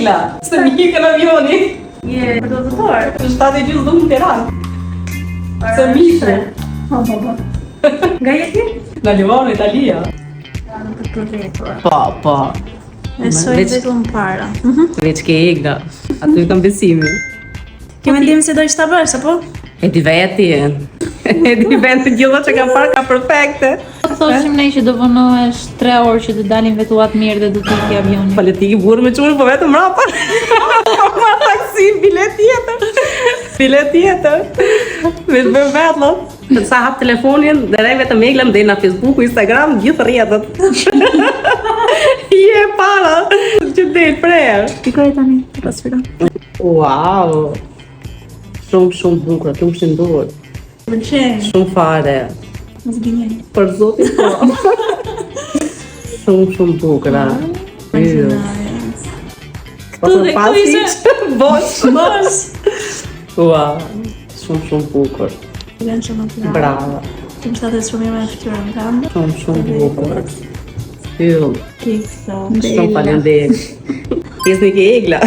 egla, se mi hikën avioni. Je përdozëtor. Në 7:30 do në Tiranë. Se mishë. Nga jeti? Nga Livano, Italia. Në të përvetur. Po. E soj vetëm para. Veç ke egla, aty kam besimin. Ke mendim se do ishte ta bësh, apo? E di veti. E di vetë gjitha që kam parë ka perfekte. Thoshim ne që do vonohesh 3 orë që të dalin vetuat mirë dhe do të ikë avioni. Politiki burë me qurë, po vetëm mrapa. Marr taksi, bilet tjetër. Veç bërë vetë, sa hap telefonin, dhe rej vetëm egla më dhe na Facebook, Instagram, gjithë rjetët. Je para, që del prerë. Pikoj tani, të pasfira. Wow. Shumë bukur, të më shëndurë. Pëlqen. Shumë fare. Mos gënjej. Për zotin po. Shumë bukura. Këtu dhe këtu ishe. Bosh. Wow. Shumë bukur. Vjen shumë të lartë. Bravo. Të më shtatet shumë mirë me fytyrën tënde. Shumë bukur. Yll. Kikë. Shumë faleminderit. Pjesë një ke egla.